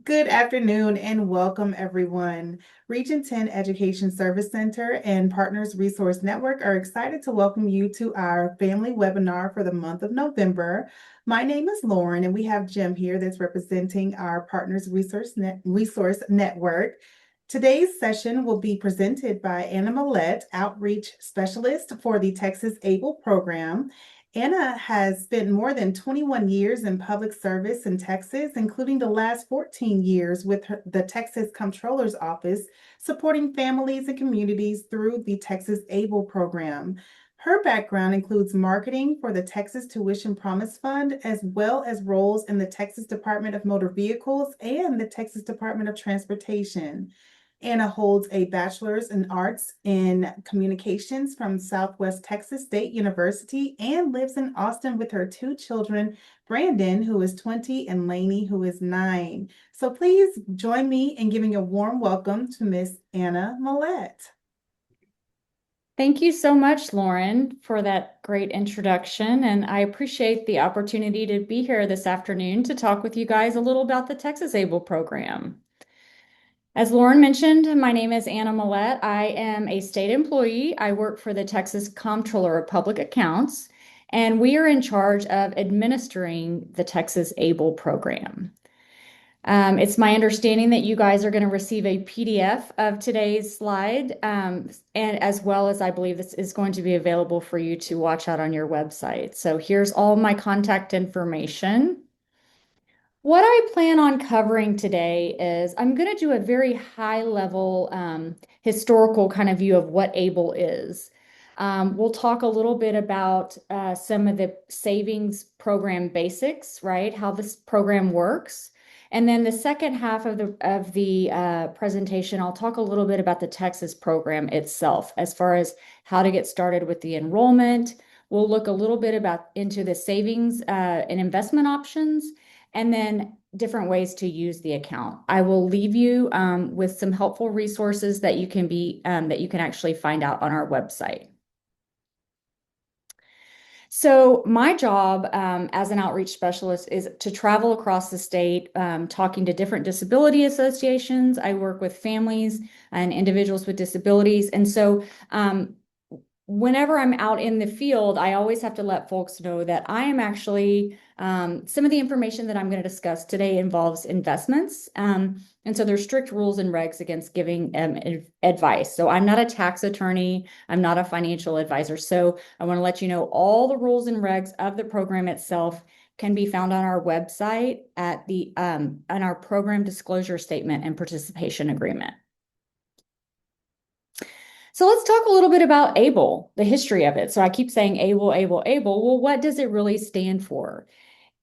Good afternoon and welcome everyone. Region 10 Education Service Center and Partners Resource Network are excited to welcome you to our family webinar for the month of November. My name is Lauren and we have Jim here that's representing our Partners Resource Network. Today's session will be presented by Anna Millette, Outreach Specialist for the Texas ABLE program. Anna has spent more than 21 years in public service in Texas, including the last 14 years with the Texas Comptroller's Office, supporting families and communities through the Texas ABLE program. Her background includes marketing for the Texas Tuition Promise Fund, as well as roles in the Texas Department of Motor Vehicles and the Texas Department of Transportation. Anna holds a bachelor's in arts in communications from Southwest Texas State University and lives in Austin with her two children, Brandon, who is 20, and Lainey, who is 9. So please join me in giving a warm welcome to Miss Anna Millette. Thank you so much, Lauren, for that great introduction. And I appreciate the opportunity to be here this afternoon to talk with you guys a little about the Texas ABLE program. As Lauren mentioned, my name is Anna Millette. I am a state employee. I work for the Texas Comptroller of Public Accounts, and we are in charge of administering the Texas ABLE program. It's my understanding that you guys are going to receive a PDF of today's slide, and as well as I believe this is going to be available for you to watch out on your website. So here's all my contact information. What I plan on covering today is I'm going to do a very high level historical kind of view of what ABLE is. We'll talk a little bit about some of the savings program basics, right? How this program works. And then the second half of the presentation, I'll talk a little bit about the Texas program itself, as far as how to get started with the enrollment. We'll look a little bit into the savings and investment options, and then different ways to use the account. I will leave you with some helpful resources that you can actually find out on our website. So my job as an outreach specialist is to travel across the state, talking to different disability associations. I work with families and individuals with disabilities. And so whenever I'm out in the field, I always have to let folks know that I am actually, some of the information that I'm going to discuss today involves investments. And so there's strict rules and regs against giving advice. So I'm not a tax attorney. I'm not a financial advisor. So I want to let you know all the rules and regs of the program itself can be found on our website at on our program disclosure statement and participation agreement. So let's talk a little bit about ABLE, the history of it. So I keep saying ABLE, ABLE, ABLE. Well, what does it really stand for?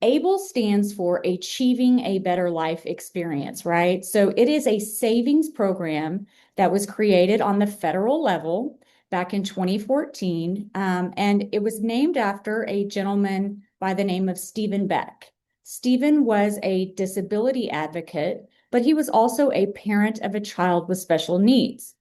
ABLE stands for Achieving a Better Life Experience, right? So it is a savings program that was created on the federal level back in 2014, and it was named after a gentleman by the name of Stephen Beck. Stephen was a disability advocate, but he was also a parent of a child with special needs.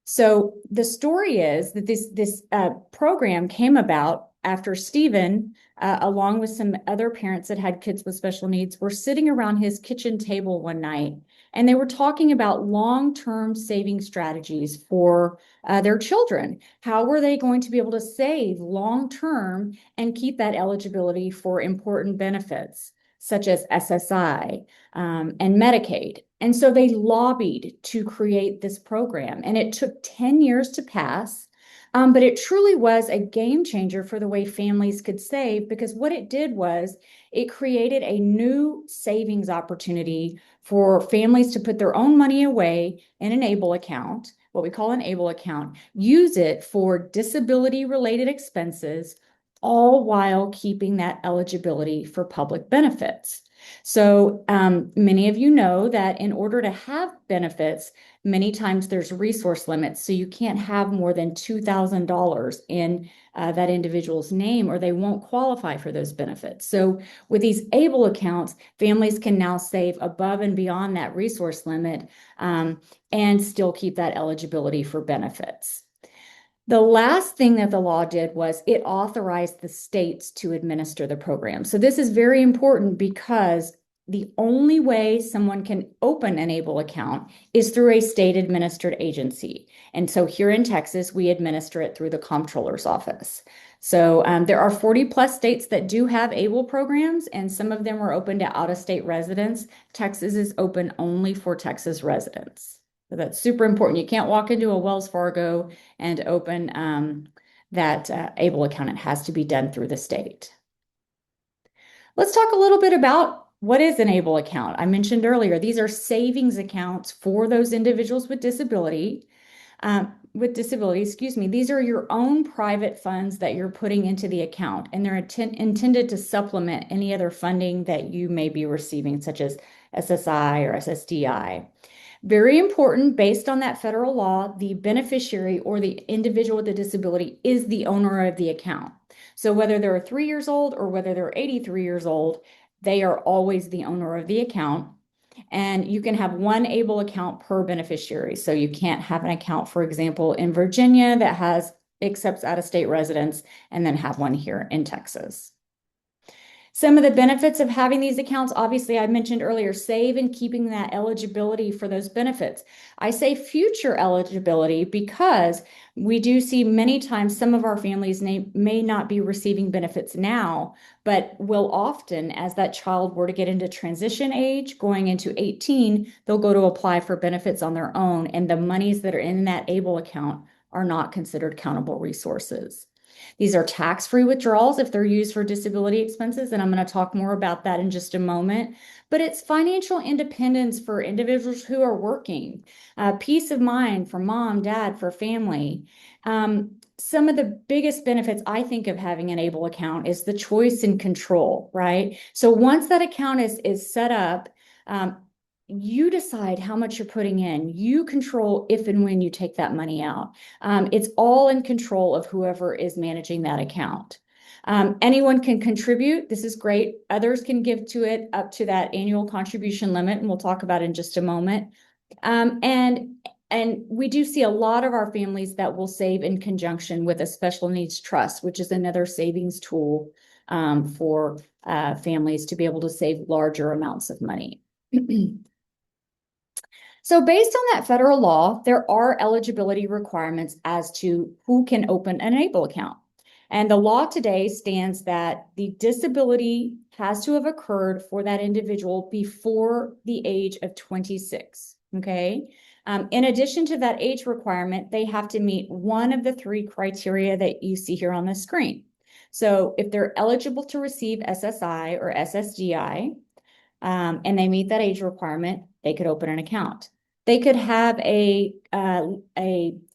So the story is that this program came about after Stephen, along with some other parents that had kids with special needs, were sitting around his kitchen table one night, and they were talking about long-term saving strategies for their children. How were they going to be able to save long-term and keep that eligibility for important benefits, such as SSI and Medicaid? And so they lobbied to create this program, and it took 10 years to pass. But it truly was a game changer for the way families could save, because what it did was it created a new savings opportunity for families to put their own money away in an ABLE account, what we call an ABLE account, use it for disability-related expenses, all while keeping that eligibility for public benefits. So many of you know that in order to have benefits, many times there's resource limits. So you can't have more than $2,000 in that individual's name, or they won't qualify for those benefits. So with these ABLE accounts, families can now save above and beyond that resource limit and still keep that eligibility for benefits. The last thing that the law did was it authorized the states to administer the program. So this is very important because the only way someone can open an ABLE account is through a state administered agency. And so here in Texas, we administer it through the Comptroller's office. So there are 40 plus states that do have ABLE programs, and some of them are open to out-of-state residents. Texas is open only for Texas residents. So that's super important. You can't walk into a Wells Fargo and open that ABLE account. It has to be done through the state. Let's talk a little bit about what is an ABLE account. I mentioned earlier, these are savings accounts for those individuals with disability. These are your own private funds that you're putting into the account, and they're intended to supplement any other funding that you may be receiving, such as SSI or SSDI. Very important, based on that federal law, the beneficiary or the individual with a disability is the owner of the account. So whether they're 3 years old or whether they're 83 years old, they are always the owner of the account. And you can have one ABLE account per beneficiary. So you can't have an account, for example, in Virginia that accepts out-of-state residents and then have one here in Texas. Some of the benefits of having these accounts, obviously, I mentioned earlier, save and keeping that eligibility for those benefits. I say future eligibility because we do see many times some of our families may not be receiving benefits now, but will often, as that child were to get into transition age, going into 18, they'll go to apply for benefits on their own, and the monies that are in that ABLE account are not considered countable resources. These are tax-free withdrawals if they're used for disability expenses, and I'm going to talk more about that in just a moment. But it's financial independence for individuals who are working, peace of mind for mom, dad, for family. Some of the biggest benefits I think of having an ABLE account is the choice and control, right? So once that account is set up, you decide how much you're putting in. You control if and when you take that money out. It's all in control of whoever is managing that account. Anyone can contribute. This is great. Others can give to it up to that annual contribution limit, and we'll talk about it in just a moment. And we do see a lot of our families that will save in conjunction with a special needs trust, which is another savings tool for families to be able to save larger amounts of money. So based on that federal law, there are eligibility requirements as to who can open an ABLE account. And the law today stands that the disability has to have occurred for that individual before the age of 26, okay? In addition to that age requirement, they have to meet one of the 3 criteria that you see here on the screen. So if they're eligible to receive SSI or SSDI, and they meet that age requirement, they could open an account. They could have a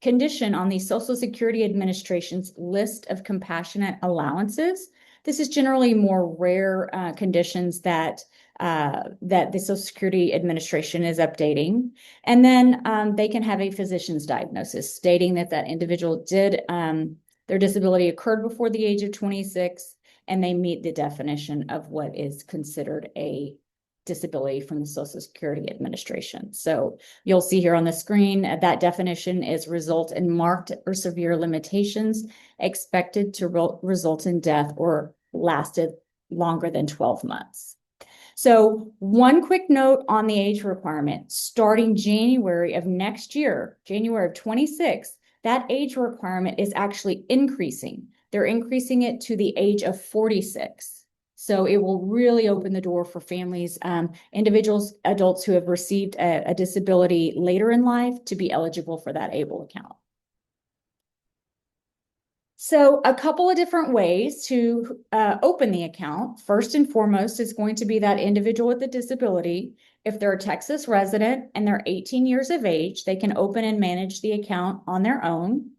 condition on the Social Security Administration's list of compassionate allowances. This is generally more rare conditions that the Social Security Administration is updating. And then they can have a physician's diagnosis stating that that individual did, their disability occurred before the age of 26, and they meet the definition of what is considered a disability from the Social Security Administration. So you'll see here on the screen that definition is result in marked or severe limitations expected to result in death or lasted longer than 12 months. So one quick note on the age requirement, starting January of next year, January of 26, that age requirement is actually increasing. They're increasing it to the age of 46. So it will really open the door for families, individuals, adults who have received a disability later in life to be eligible for that ABLE account. So a couple of different ways to open the account. First and foremost is going to be that individual with a disability. If they're a Texas resident and they're 18 years of age, they can open and manage the account on their own.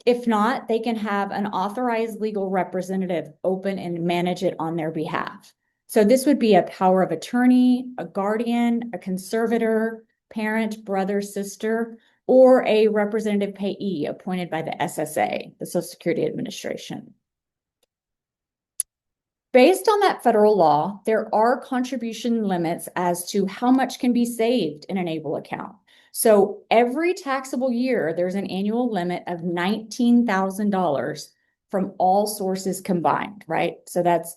If not, they can have an authorized legal representative open and manage it on their behalf. So this would be a power of attorney, a guardian, a conservator, parent, brother, sister, or a representative payee appointed by the SSA, the Social Security Administration. Based on that federal law, there are contribution limits as to how much can be saved in an ABLE account. So every taxable year, there's an annual limit of $19,000 from all sources combined, right? So that's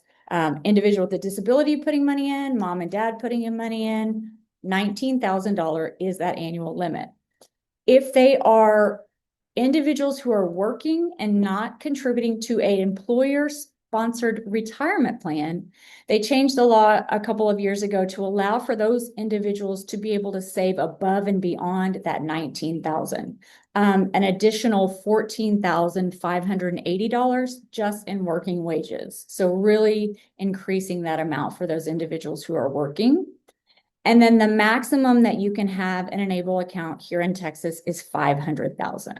Individual with a disability putting money in, mom and dad putting in money in, $19,000 is that annual limit. If they are individuals who are working and not contributing to an employer-sponsored retirement plan, they changed the law a couple of years ago to allow for those individuals to be able to save above and beyond that $19,000, an additional $14,580 just in working wages. So really increasing that amount for those individuals who are working. And then the maximum that you can have in an ABLE account here in Texas is $500,000.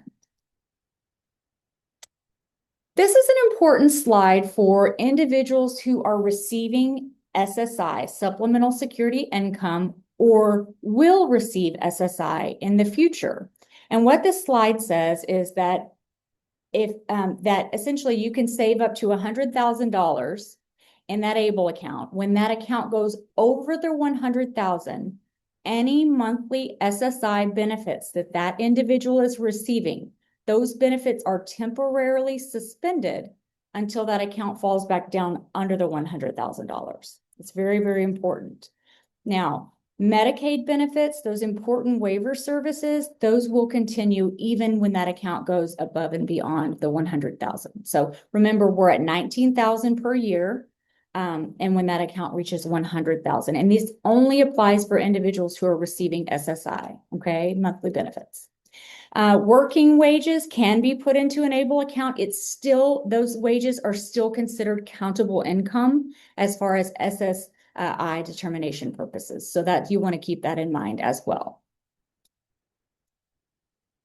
This is an important slide for individuals who are receiving SSI, Supplemental Security Income, or will receive SSI in the future. And what this slide says is that that essentially you can save up to $100,000 in that ABLE account. When that account goes over the $100,000, any monthly SSI benefits that that individual is receiving, those benefits are temporarily suspended until that account falls back down under the $100,000. It's very, very important. Now, Medicaid benefits, those important waiver services, those will continue even when that account goes above and beyond the $100,000. So remember, we're at $19,000 per year. And when that account reaches $100,000, and this only applies for individuals who are receiving SSI, okay, monthly benefits. Working wages can be put into an ABLE account. It's still, those wages are still considered countable income as far as SSI determination purposes. So that you want to keep that in mind as well.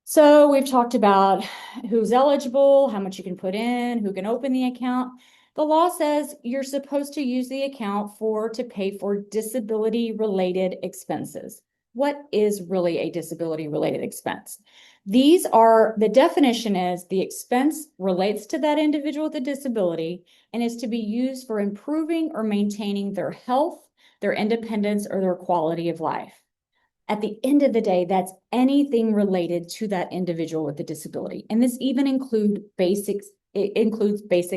So we've talked about who's eligible, how much you can put in, who can open the account. The law says you're supposed to use the account to pay for disability-related expenses. What is really a disability-related expense? The definition is the expense relates to that individual with a disability and is to be used for improving or maintaining their health, their independence, or their quality of life. At the end of the day, that's anything related to that individual with a disability. And this even includes basic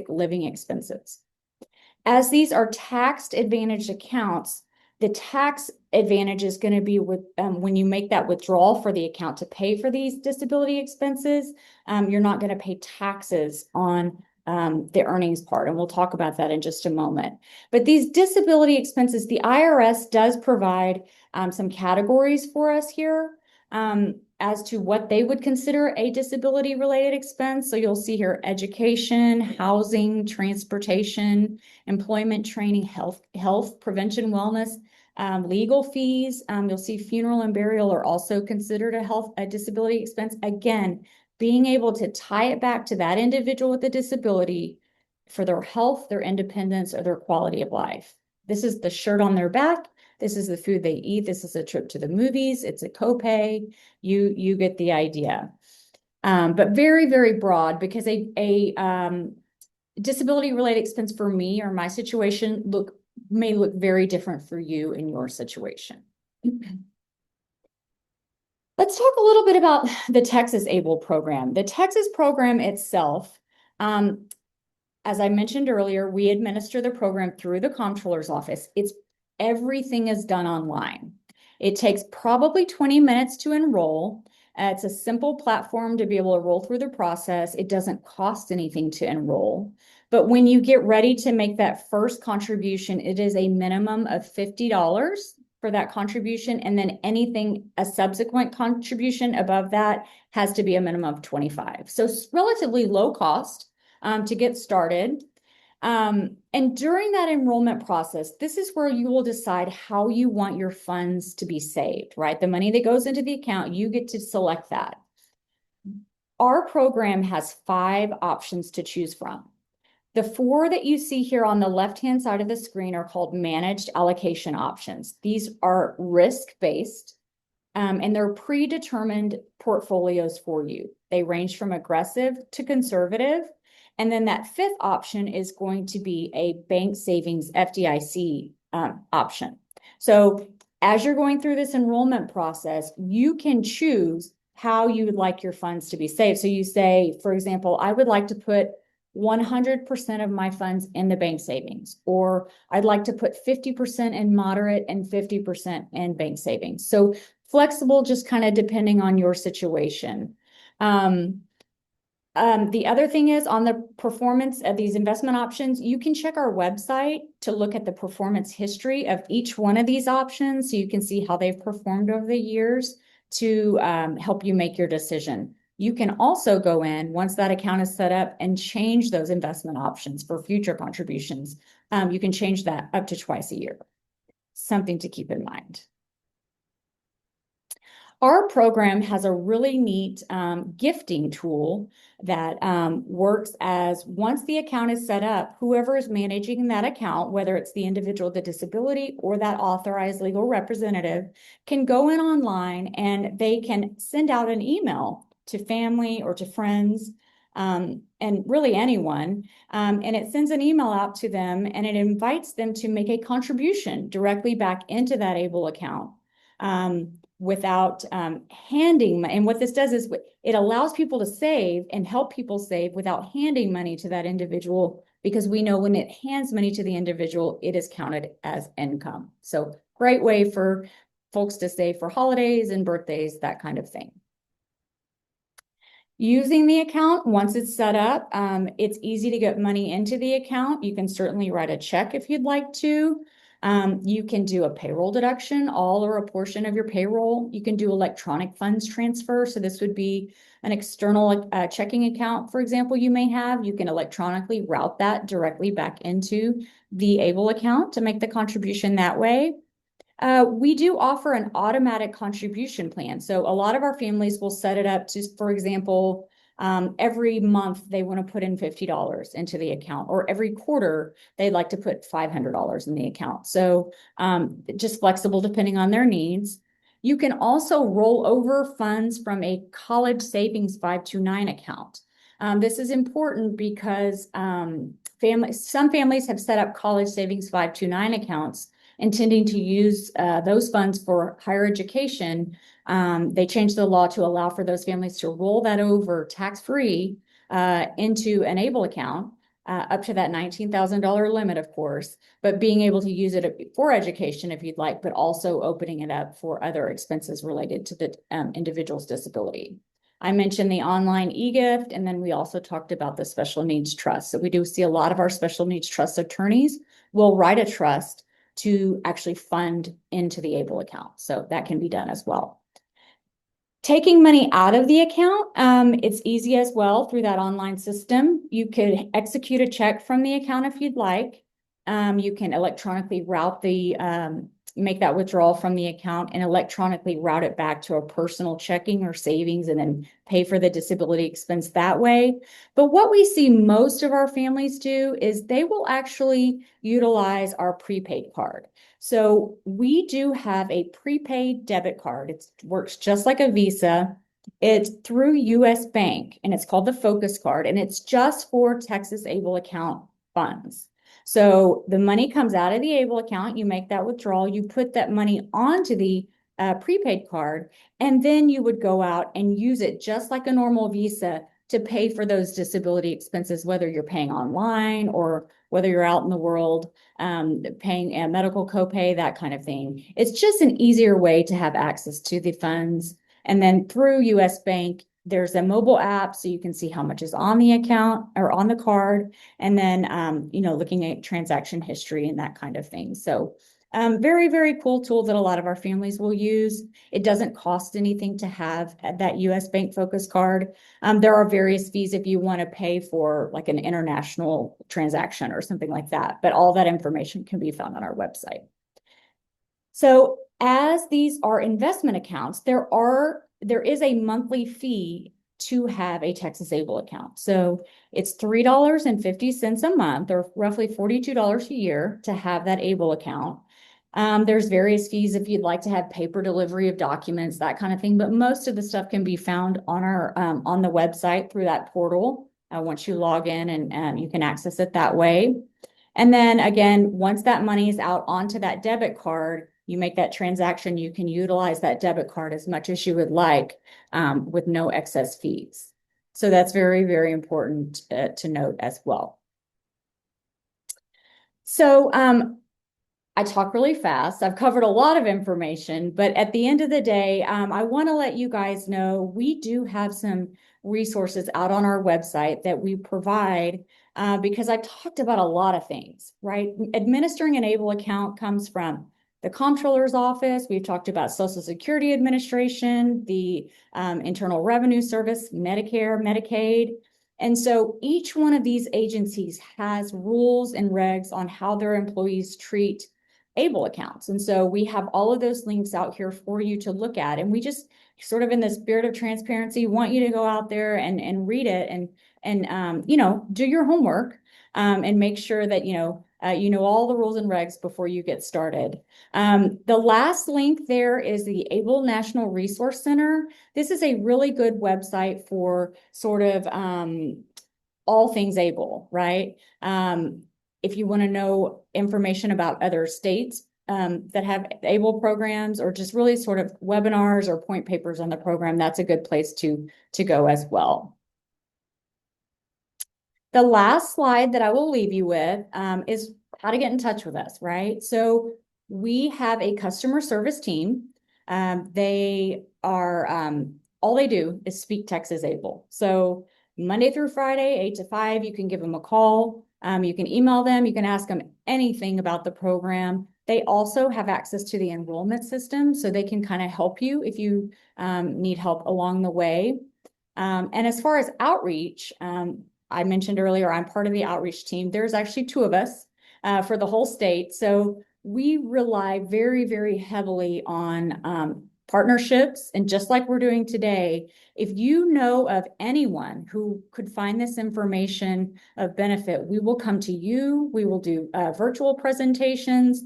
living expenses. As these are tax advantaged accounts, the tax advantage is going to be with when you make that withdrawal for the account to pay for these disability expenses, you're not going to pay taxes on the earnings part. And we'll talk about that in just a moment. But these disability expenses, the IRS does provide some categories for us here as to what they would consider a disability related expense. So you'll see here education, housing, transportation, employment training, health, prevention, wellness, legal fees. You'll see funeral and burial are also considered a disability expense. Again, being able to tie it back to that individual with a disability for their health, their independence, or their quality of life. This is the shirt on their back. This is the food they eat. This is a trip to the movies. It's a copay. You get the idea. But very, very broad, because a disability-related expense for me or my situation may look very different for you in your situation. Let's talk a little bit about the Texas ABLE program. The Texas program itself, as I mentioned earlier, we administer the program through the Comptroller's office. Everything is done online. It takes probably 20 minutes to enroll. It's a simple platform to be able to roll through the process. It doesn't cost anything to enroll. But when you get ready to make that first contribution, it is a minimum of $50 for that contribution. And then a subsequent contribution above that has to be a minimum of $25. So it's relatively low cost to get started. And during that enrollment process, this is where you will decide how you want your funds to be saved, right? The money that goes into the account, you get to select that. Our program has 5 options to choose from. The 4 that you see here on the left-hand side of the screen are called managed allocation options. These are risk-based, and they're predetermined portfolios for you. They range from aggressive to conservative. And then that 5th option is going to be a bank savings FDIC option. So as you're going through this enrollment process, you can choose how you would like your funds to be saved. So you say, for example, I would like to put 100% of my funds in the bank savings, or I'd like to put 50% in moderate and 50% in bank savings. So flexible, just kind of depending on your situation. The other thing is on the performance of these investment options, you can check our website to look at the performance history of each one of these options so you can see how they've performed over the years to help you make your decision. You can also go in once that account is set up and change those investment options for future contributions. You can change that up to twice a year. Something to keep in mind. Our program has a really neat gifting tool that works as once the account is set up, whoever is managing that account, whether it's the individual with the disability or that authorized legal representative, can go in online and they can send out an email to family or to friends and really anyone. And it sends an email out to them and it invites them to make a contribution directly back into that ABLE account. Without handing, and what this does is it allows people to save and help people save without handing money to that individual, because we know when it hands money to the individual, it is counted as income. So great way for folks to save for holidays and birthdays, that kind of thing. Using the account, once it's set up, it's easy to get money into the account. You can certainly write a check if you'd like to. You can do a payroll deduction, all or a portion of your payroll. You can do electronic funds transfer. So this would be an external checking account, for example, you may have. You can electronically route that directly back into the ABLE account to make the contribution that way. We do offer an automatic contribution plan. So a lot of our families will set it up to, for example, every month they want to put in $50 into the account, or every quarter they'd like to put $500 in the account. So just flexible depending on their needs. You can also roll over funds from a college savings 529 account. This is important because some families have set up college savings 529 accounts intending to use those funds for higher education. They changed the law to allow for those families to roll that over tax-free into an ABLE account up to that $19,000 limit, of course, but being able to use it for education if you'd like, but also opening it up for other expenses related to the individual's disability. I mentioned the online e-gift, and then we also talked about the special needs trust. So we do see a lot of our special needs trust attorneys will write a trust to actually fund into the ABLE account. So that can be done as well. Taking money out of the account, it's easy as well through that online system. You could execute a check from the account if you'd like. You can electronically route make that withdrawal from the account and electronically route it back to a personal checking or savings and then pay for the disability expense that way. But what we see most of our families do is they will actually utilize our prepaid card. So we do have a prepaid debit card. It works just like a Visa. It's through US Bank and it's called the Focus Card, and it's just for Texas ABLE account funds. So the money comes out of the ABLE account, you make that withdrawal, you put that money onto the prepaid card, and then you would go out and use it just like a normal Visa to pay for those disability expenses, whether you're paying online or whether you're out in the world paying a medical copay, that kind of thing. It's just an easier way to have access to the funds. And then through US Bank, there's a mobile app so you can see how much is on the account or on the card, and then looking at transaction history and that kind of thing. So very, very cool tool that a lot of our families will use. It doesn't cost anything to have that US Bank Focus Card. There are various fees if you want to pay for like an international transaction or something like that, but all that information can be found on our website. So as these are investment accounts, there is a monthly fee to have a Texas ABLE account. So it's $3.50 a month, or roughly $42 a year to have that ABLE account. There's various fees if you'd like to have paper delivery of documents, that kind of thing. But most of the stuff can be found on our on the website through that portal. Once you log in, and you can access it that way. And then again, once that money is out onto that debit card, you make that transaction, you can utilize that debit card as much as you would like with no excess fees. So that's very, very important to note as well. So I talk really fast. I've covered a lot of information, but at the end of the day, I want to let you guys know we do have some resources out on our website that we provide because I talked about a lot of things, right? Administering an ABLE account comes from the Comptroller's office. We've talked about Social Security Administration, the Internal Revenue Service, Medicare, Medicaid. And so each one of these agencies has rules and regs on how their employees treat ABLE accounts. And so we have all of those links out here for you to look at. And we just sort of in the spirit of transparency, want you to go out there and read it and you know, do your homework and make sure that, you know all the rules and regs before you get started. The last link there is the ABLE National Resource Center. This is a really good website for sort of all things ABLE, right? If you want to know information about other states that have ABLE programs or just really sort of webinars or point papers on the program, that's a good place to go as well. The last slide that I will leave you with is how to get in touch with us, right? So we have a customer service team. They are, all they do is speak Texas ABLE. So Monday through Friday, 8 to 5, you can give them a call. You can email them. You can ask them anything about the program. They also have access to the enrollment system, so they can kind of help you if you need help along the way. And as far as outreach, I mentioned earlier, I'm part of the outreach team. There's actually 2 of us for the whole state. So we rely very, very heavily on partnerships. And just like we're doing today, if you know of anyone who could find this information of benefit, we will come to you. We will do virtual presentations.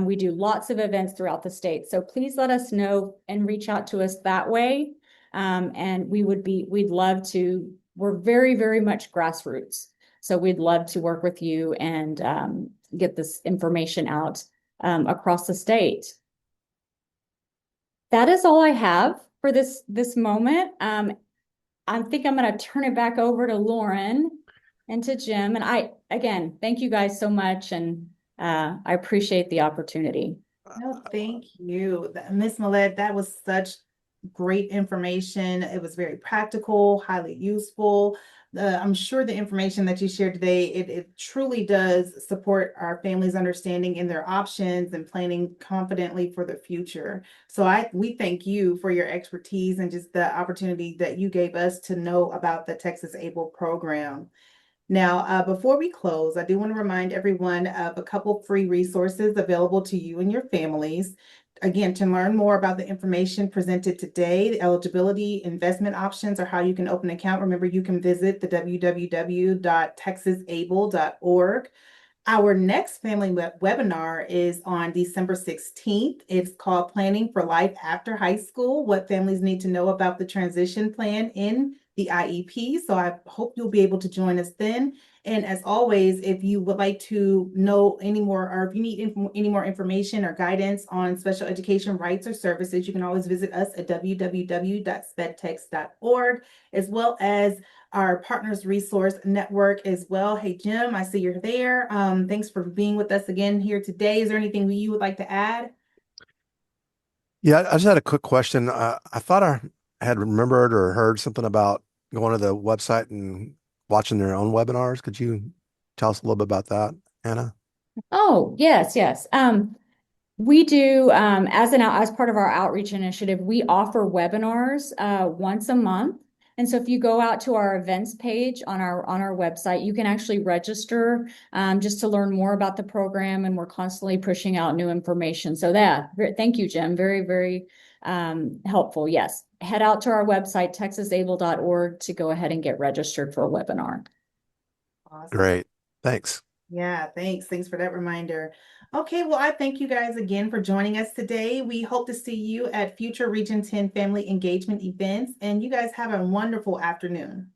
We do lots of events throughout the state. So please let us know and reach out to us that way. And we'd love to. We're very, very much grassroots. So we'd love to work with you and get this information out across the state. That is all I have for this moment. I think I'm going to turn it back over to Lauren and to Jim. And again, thank you guys so much. And I appreciate the opportunity. No, thank you. Ms. Millette, that was such great information. It was very practical, highly useful. I'm sure the information that you shared today, it truly does support our families' understanding in their options and planning confidently for the future. So we thank you for your expertise and just the opportunity that you gave us to know about the Texas ABLE program. Now, before we close, I do want to remind everyone of a couple free resources available to you and your families. Again, to learn more about the information presented today, the eligibility, investment options, or how you can open an account, remember you can visit the www.texasable.org. Our next family webinar is on December 16th. It's called Planning for Life After High School, What Families Need to Know About the Transition Plan in the IEP. So I hope you'll be able to join us then. And as always, if you would like to know any more, or if you need any more information or guidance on special education rights or services, you can always visit us at www.spedtex.org, as well as our Partners Resource Network as well. Hey, Jim, I see you're there. Thanks for being with us again here today. Is there anything you would like to add? Yeah, I just had a quick question. I thought I had remembered or heard something about going to the website and watching their own webinars. Could you tell us a little bit about that, Anna? Oh, yes, yes. We do, as part of our outreach initiative, we offer webinars once a month. And so if you go out to our events page on our website, you can actually register just to learn more about the program, and we're constantly pushing out new information. So thank you, Jim. Very, very helpful. Yes. Head out to our website, texasable.org, to go ahead and get registered for a webinar. Awesome. Great. Thanks. Yeah, thanks. Thanks for that reminder. Okay, well, I thank you guys again for joining us today. We hope to see you at future Region 10 family engagement events, and you guys have a wonderful afternoon.